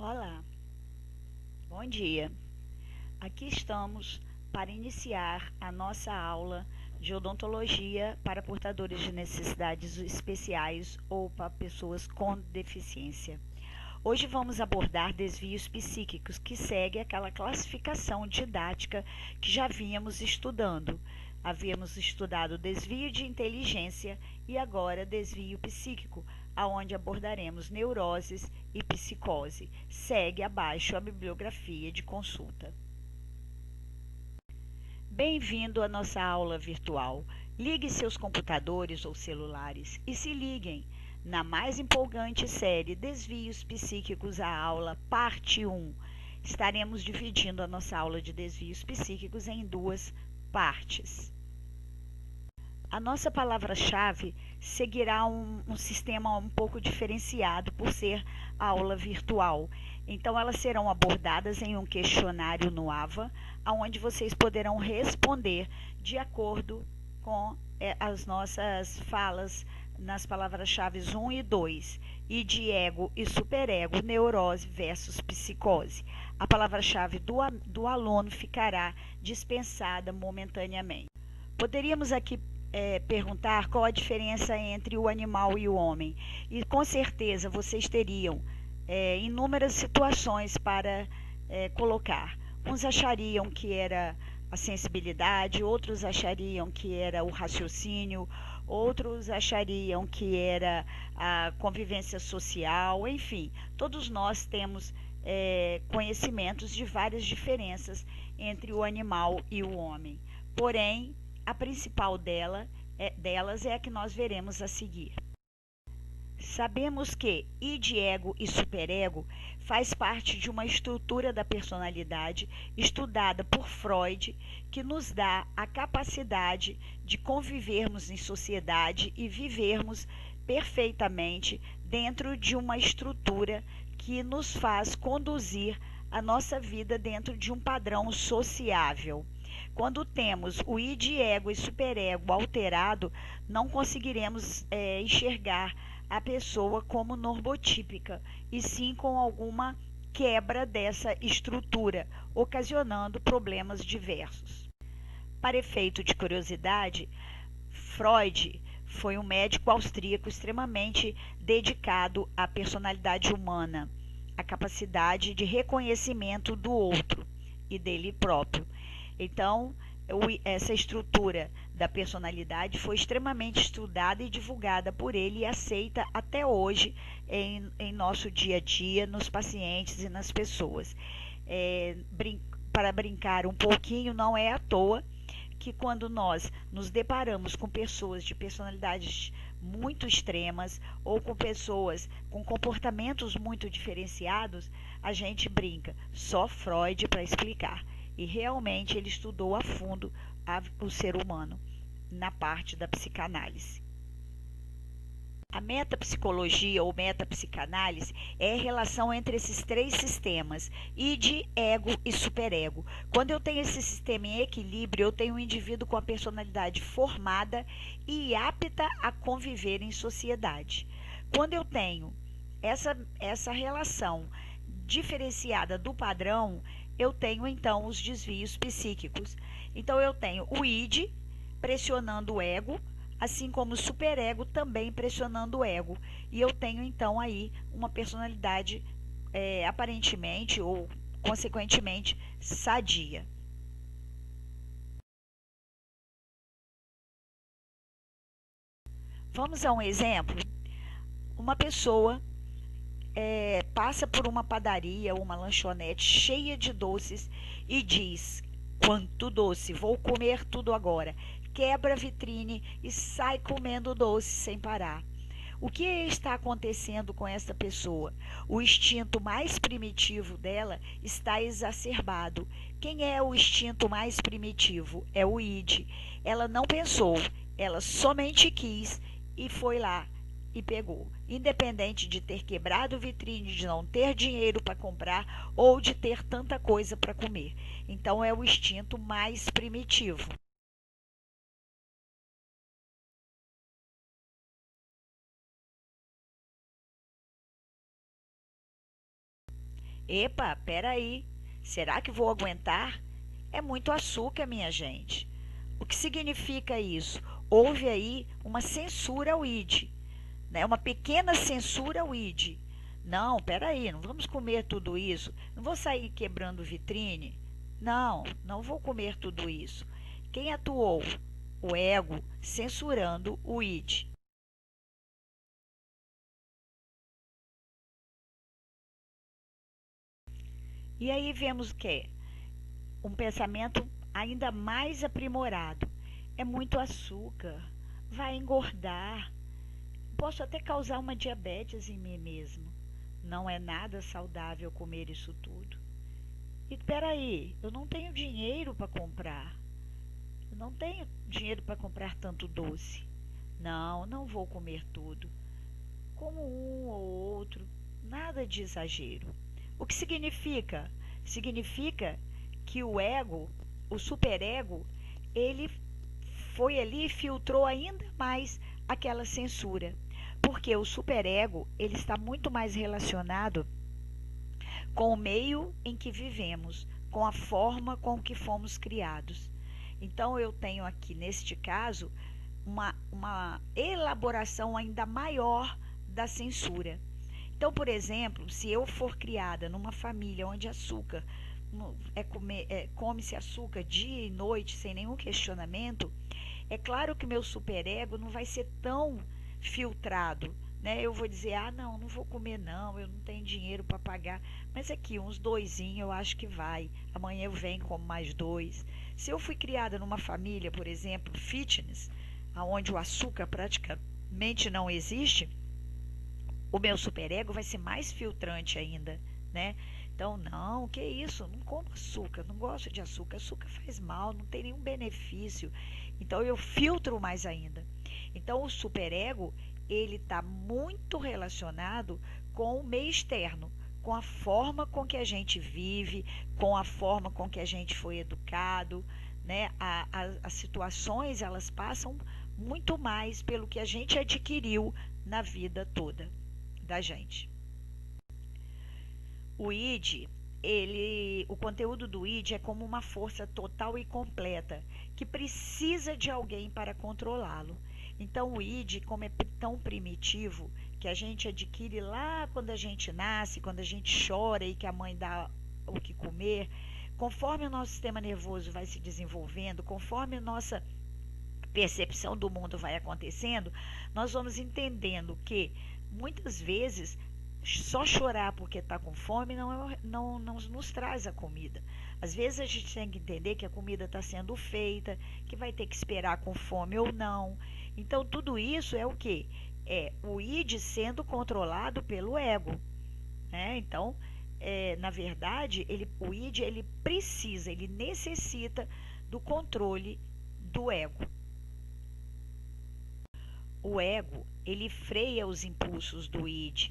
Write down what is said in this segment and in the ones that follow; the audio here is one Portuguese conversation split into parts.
Olá, bom dia. Aqui estamos para iniciar a nossa aula de odontologia para portadores de necessidades especiais ou para pessoas com deficiência. Hoje vamos abordar desvios psíquicos, que segue aquela classificação didática que já vínhamos estudando. Havíamos estudado desvio de inteligência e agora desvio psíquico, aonde abordaremos neuroses e psicose. Segue abaixo a bibliografia de consulta. Bem-vindo à nossa aula virtual. Ligue seus computadores ou celulares e se liguem na mais empolgante série Desvios Psíquicos, a aula parte 1. Estaremos dividindo a nossa aula de desvios psíquicos em duas partes. A nossa palavra-chave seguirá um sistema um pouco diferenciado por ser aula virtual. Então, elas serão abordadas em um questionário no AVA, onde vocês poderão responder de acordo com as nossas falas nas palavras-chave 1 e 2, e de ego e superego, neurose versus psicose. A palavra-chave do aluno ficará dispensada momentaneamente. Poderíamos aqui perguntar qual a diferença entre o animal e o homem. E com certeza vocês teriam inúmeras situações para colocar. Uns achariam que era a sensibilidade, outros achariam que era o raciocínio, outros achariam que era a convivência social, enfim, todos nós temos conhecimentos de várias diferenças entre o animal e o homem. Porém, a principal delas é a que nós veremos a seguir. Sabemos que id, ego e superego faz parte de uma estrutura da personalidade estudada por Freud, que nos dá a capacidade de convivermos em sociedade e vivermos perfeitamente dentro de uma estrutura que nos faz conduzir a nossa vida dentro de um padrão sociável. Quando temos o id, ego e superego alterado, não conseguiremos enxergar a pessoa como normotípica, e sim com alguma quebra dessa estrutura, ocasionando problemas diversos. Para efeito de curiosidade, Freud foi um médico austríaco extremamente dedicado à personalidade humana, à capacidade de reconhecimento do outro e dele próprio. Então, essa estrutura da personalidade foi extremamente estudada e divulgada por ele e aceita até hoje em nosso dia a dia, nos pacientes e nas pessoas. Para brincar um pouquinho, não é à toa que quando nós nos deparamos com pessoas de personalidades muito extremas ou com pessoas com comportamentos muito diferenciados, a gente brinca, só Freud para explicar. E realmente ele estudou a fundo o ser humano na parte da psicanálise. A metapsicologia ou metapsicanálise é a relação entre esses três sistemas, id, ego e superego. Quando eu tenho esse sistema em equilíbrio, eu tenho um indivíduo com a personalidade formada e apta a conviver em sociedade. Quando eu tenho essa relação diferenciada do padrão, eu tenho então os desvios psíquicos. Então eu tenho o id pressionando o ego, assim como o superego também pressionando o ego. E eu tenho então aí uma personalidade aparentemente ou consequentemente sadia. Vamos a um exemplo. Uma pessoa passa por uma padaria ou uma lanchonete cheia de doces e diz: quanto doce, vou comer tudo agora. Quebra a vitrine e sai comendo doce sem parar. O que está acontecendo com essa pessoa? O instinto mais primitivo dela está exacerbado. Quem é o instinto mais primitivo? É o id. Ela não pensou, ela somente quis e foi lá e pegou, independente de ter quebrado vitrine, de não ter dinheiro para comprar ou de ter tanta coisa para comer. Então é o instinto mais primitivo. Epa, peraí, será que vou aguentar? É muito açúcar, minha gente. O que significa isso? Houve aí uma censura ao ID, né? Uma pequena censura ao ID. Não, peraí, não vamos comer tudo isso. Não vou sair quebrando vitrine. Não, não vou comer tudo isso. Quem atuou? O ego censurando o ID. E aí vemos que um pensamento ainda mais aprimorado. É muito açúcar, vai engordar, posso até causar uma diabetes em mim mesmo. Não é nada saudável comer isso tudo. E peraí, eu não tenho dinheiro para comprar. Eu não tenho dinheiro para comprar tanto doce. Não, não vou comer tudo. Como um ou outro, nada de exagero. O que significa? Significa que o ego, o superego, ele foi ali e filtrou ainda mais aquela censura. Porque o superego, ele está muito mais relacionado com o meio em que vivemos, com a forma com que fomos criados. Então eu tenho aqui, neste caso, uma elaboração ainda maior da censura. Então, por exemplo, se eu for criada numa família onde açúcar come-se açúcar dia e noite sem nenhum questionamento, é claro que meu superego não vai ser tão filtrado, né? Eu vou dizer, ah, não, não vou comer não, eu não tenho dinheiro para pagar. Mas aqui, uns doisinhos eu acho que vai. Amanhã eu venho como mais dois. Se eu fui criada numa família, por exemplo, fitness, onde o açúcar praticamente não existe, o meu superego vai ser mais filtrante ainda, né? Então, não, que isso? Não como açúcar, não gosto de açúcar. Açúcar faz mal, não tem nenhum benefício. Então, eu filtro mais ainda. Então, o superego, ele está muito relacionado com o meio externo, com a forma com que a gente vive, com a forma com que a gente foi educado, né? As situações, elas passam muito mais pelo que a gente adquiriu na vida toda da gente. O ID, o conteúdo do ID é como uma força total e completa que precisa de alguém para controlá-lo. Então o ID, como é tão primitivo, que a gente adquire lá quando a gente nasce, quando a gente chora e que a mãe dá o que comer, conforme o nosso sistema nervoso vai se desenvolvendo, conforme a nossa percepção do mundo vai acontecendo, nós vamos entendendo que muitas vezes só chorar porque está com fome não nos traz a comida. Às vezes a gente tem que entender que a comida está sendo feita, que vai ter que esperar com fome ou não. Então tudo isso é o que? É o id sendo controlado pelo ego, né? Então, na verdade, o id ele necessita do controle do ego. O ego, ele freia os impulsos do id.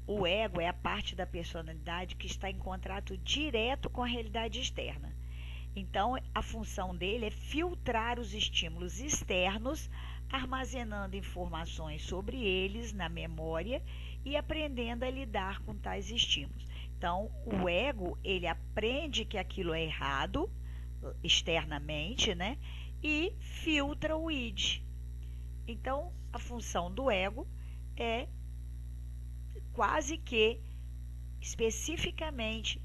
O ego é a parte da personalidade que está em contrato direto com a realidade externa. Então, a função dele é filtrar os estímulos externos, armazenando informações sobre eles na memória e aprendendo a lidar com tais estímulos. Então, o ego, ele aprende que aquilo é errado externamente, né? E filtra o id. Então, a função do ego é quase que especificamente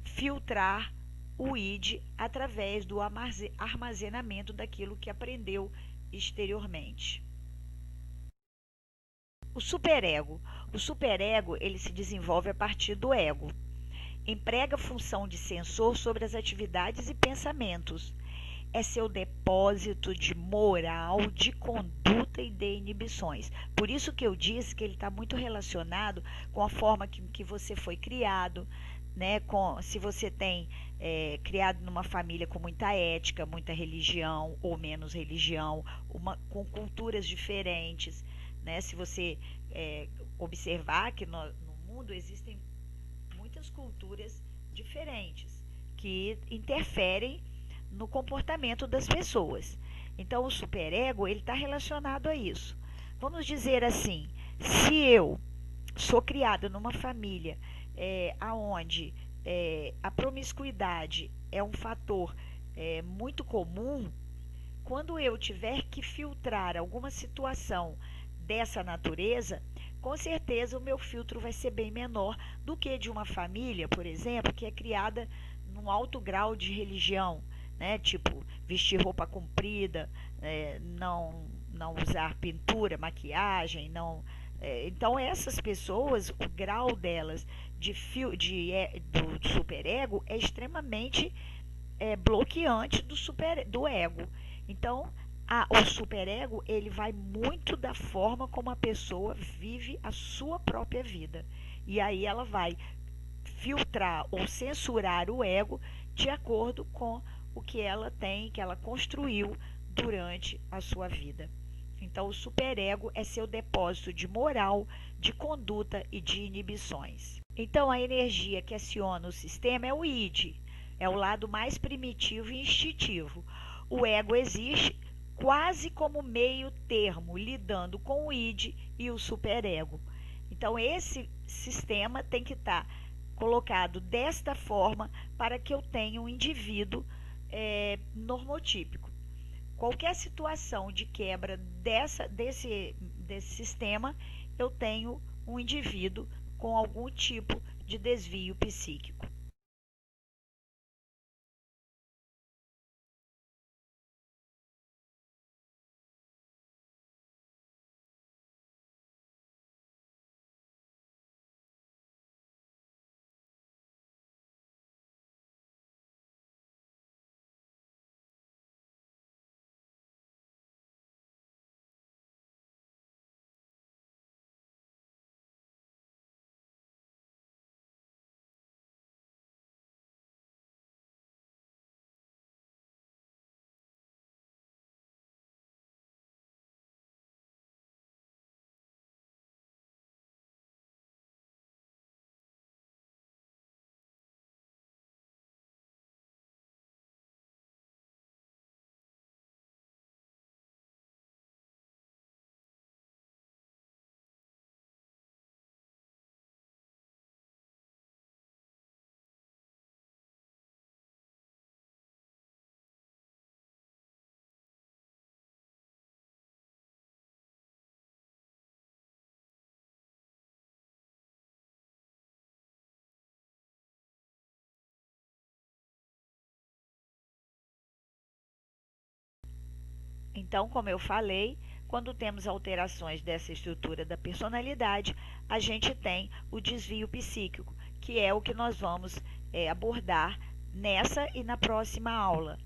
filtrar o id através do armazenamento daquilo que aprendeu exteriormente. O superego. O superego, ele se desenvolve a partir do ego. Emprega a função de sensor sobre as atividades e pensamentos. É seu depósito de moral, de conduta e de inibições. Por isso que eu disse que ele está muito relacionado com a forma que você foi criado, né? Se você tem criado numa família com muita ética, muita religião ou menos religião, com culturas diferentes, né? Se você observar que no mundo existem muitas culturas diferentes que interferem no comportamento das pessoas. Então, o superego, ele está relacionado a isso. Vamos dizer assim, se eu sou criada numa família onde a promiscuidade é um fator muito comum, quando eu tiver que filtrar alguma situação dessa natureza, com certeza o meu filtro vai ser bem menor do que de uma família, por exemplo, que é criada num alto grau de religião, né? Tipo, vestir roupa comprida, não usar pintura, maquiagem, não. Então essas pessoas, o grau delas do superego é extremamente bloqueante do ego. Então, o superego ele vai muito da forma como a pessoa vive a sua própria vida. E aí ela vai filtrar ou censurar o ego de acordo com o que ela tem, que ela construiu durante a sua vida. Então, o superego é seu depósito de moral, de conduta e de inibições. Então, a energia que aciona o sistema é o id, é o lado mais primitivo e instintivo. O ego existe quase como meio termo, lidando com o id e o superego. Então, esse sistema tem que estar colocado desta forma para que eu tenha um indivíduo normotípico. Qualquer situação de quebra desse sistema, eu tenho um indivíduo com algum tipo de desvio psíquico. Então, como eu falei, quando temos alterações dessa estrutura da personalidade, a gente tem o desvio psíquico, que é o que nós vamos abordar nessa e na próxima aula.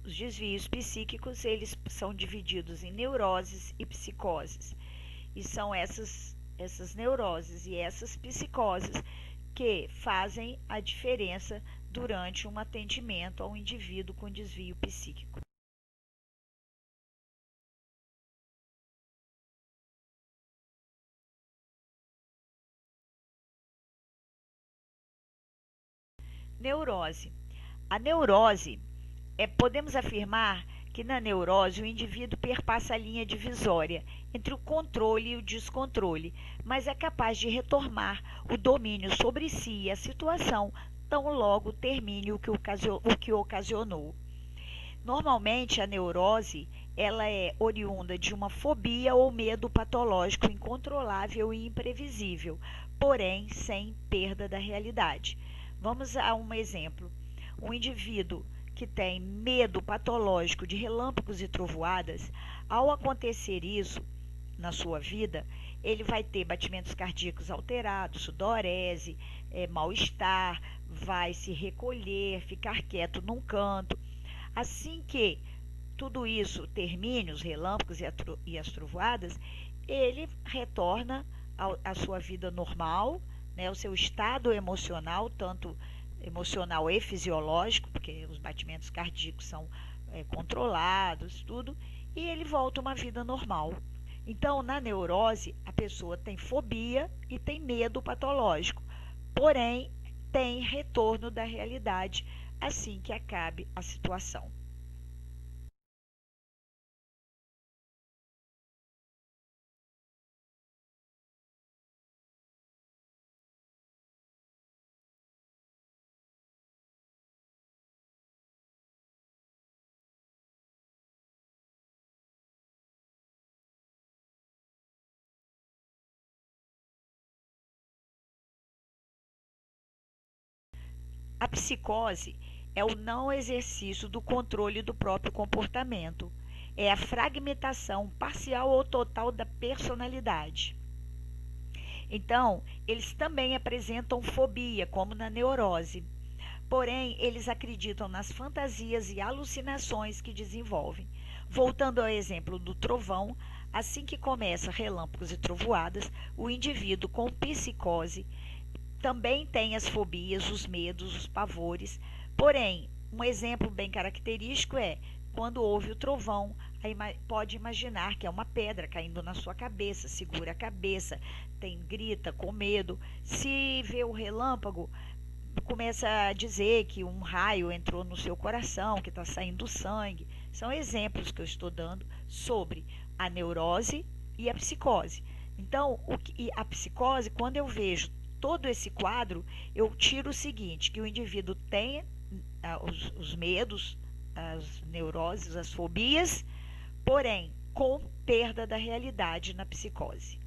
Os desvios psíquicos, eles são divididos em neuroses e psicoses. E são essas neuroses e essas psicoses que fazem a diferença durante um atendimento ao indivíduo com desvio psíquico. Neurose. A neurose podemos afirmar que na neurose o indivíduo perpassa a linha divisória entre o controle e o descontrole, mas é capaz de retomar o domínio sobre si e a situação tão logo termine o que ocasionou. Normalmente a neurose ela é oriunda de uma fobia ou medo patológico incontrolável e imprevisível, porém sem perda da realidade. Vamos a um exemplo. Um indivíduo que tem medo patológico de relâmpagos e trovoadas, ao acontecer isso na sua vida, ele vai ter batimentos cardíacos alterados, sudorese, mal-estar, vai se recolher, ficar quieto num canto. Assim que tudo isso termine, os relâmpagos e as trovoadas, ele retorna a sua vida normal, né, o seu estado emocional, tanto emocional e fisiológico, porque os batimentos cardíacos são controlados, tudo, e ele volta a uma vida normal. Então, na neurose, a pessoa tem fobia e tem medo patológico, porém, tem retorno da realidade assim que acabe a situação. A psicose é o não exercício do controle do próprio comportamento, é a fragmentação parcial ou total da personalidade. Então, eles também apresentam fobia, como na neurose. Porém, eles acreditam nas fantasias e alucinações que desenvolvem. Voltando ao exemplo do trovão, assim que começa relâmpagos e trovoadas, o indivíduo com psicose também tem as fobias, os medos, os pavores. Porém, um exemplo bem característico é quando houve o trovão, pode imaginar que é uma pedra caindo na sua cabeça, segura a cabeça, grita com medo. Se vê o relâmpago, começa a dizer que um raio entrou no seu coração, que está saindo sangue. São exemplos que eu estou dando sobre a neurose e a psicose. Então, a psicose, quando eu vejo todo esse quadro, eu tiro o seguinte, que o indivíduo tem os medos, as neuroses, as fobias, porém com perda da realidade na psicose.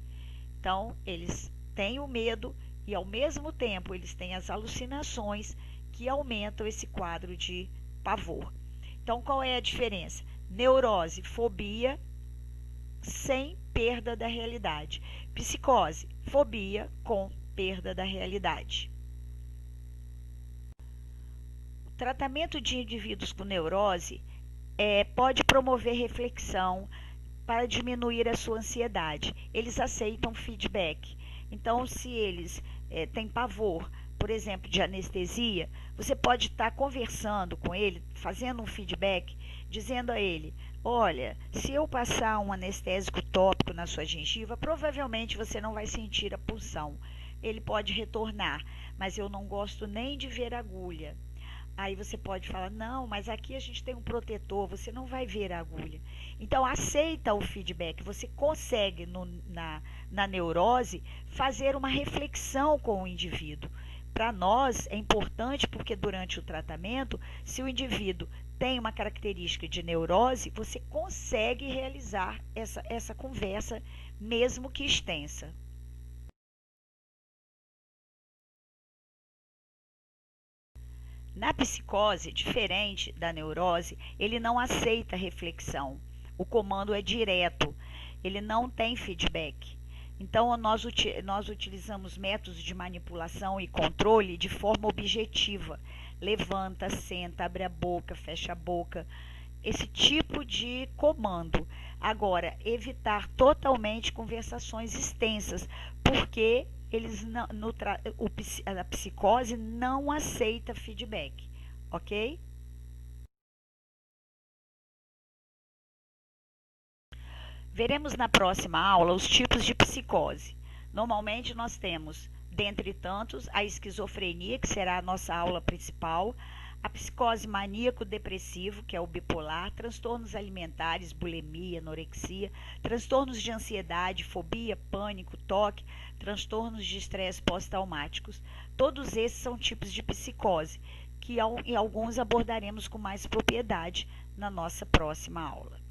Então, eles têm o medo e, ao mesmo tempo, eles têm as alucinações que aumentam esse quadro de pavor. Então, qual é a diferença? Neurose, fobia sem perda da realidade. Psicose, fobia com perda da realidade. O tratamento de indivíduos com neurose pode promover reflexão para diminuir a sua ansiedade. Eles aceitam feedback. Então, se eles têm pavor, por exemplo, de anestesia, você pode estar conversando com ele, fazendo um feedback, dizendo a ele: olha, se eu passar um anestésico tópico na sua gengiva, provavelmente você não vai sentir a pulsão. Ele pode retornar, mas eu não gosto nem de ver agulha. Aí você pode falar: não, mas aqui a gente tem um protetor, você não vai ver a agulha. Então, aceita o feedback. Você consegue, na neurose, fazer uma reflexão com o indivíduo. Para nós, é importante porque durante o tratamento, se o indivíduo tem uma característica de neurose, você consegue realizar essa conversa, mesmo que extensa. Na psicose, diferente da neurose, ele não aceita reflexão. O comando é direto, ele não tem feedback. Então, nós utilizamos métodos de manipulação e controle de forma objetiva. Levanta, senta, abre a boca, fecha a boca. Esse tipo de comando. Agora, evitar totalmente conversações extensas, porque eles a psicose não aceita feedback, ok? Veremos na próxima aula os tipos de psicose. Normalmente nós temos, dentre tantos, a esquizofrenia, que será a nossa aula principal, a psicose maníaco-depressivo, que é o bipolar, transtornos alimentares, bulimia, anorexia, transtornos de ansiedade, fobia, pânico, toque, transtornos de estresse pós-traumáticos. Todos esses são tipos de psicose, que em alguns abordaremos com mais propriedade na nossa próxima aula.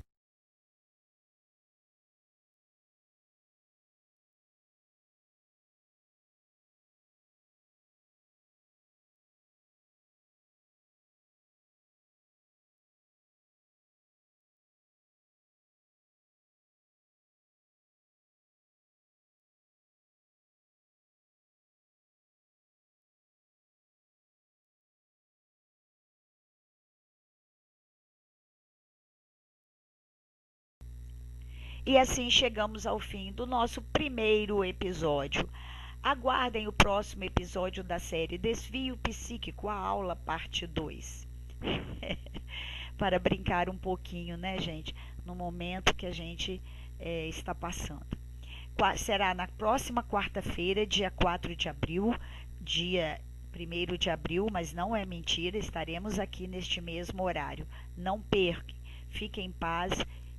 E assim chegamos ao fim do nosso primeiro episódio. Aguardem o próximo episódio da série Desvio Psíquico, a aula parte 2. Para brincar um pouquinho, né, gente? No momento que a gente está passando. Será na próxima quarta-feira, dia 4 de abril, dia 1º de abril, mas não é mentira, estaremos aqui neste mesmo horário. Não percam, fiquem em paz,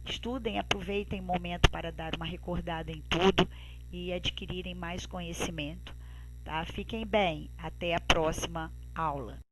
estudem, aproveitem o momento para dar uma recordada em tudo e adquirirem mais conhecimento. Tá? Fiquem bem, até a próxima aula.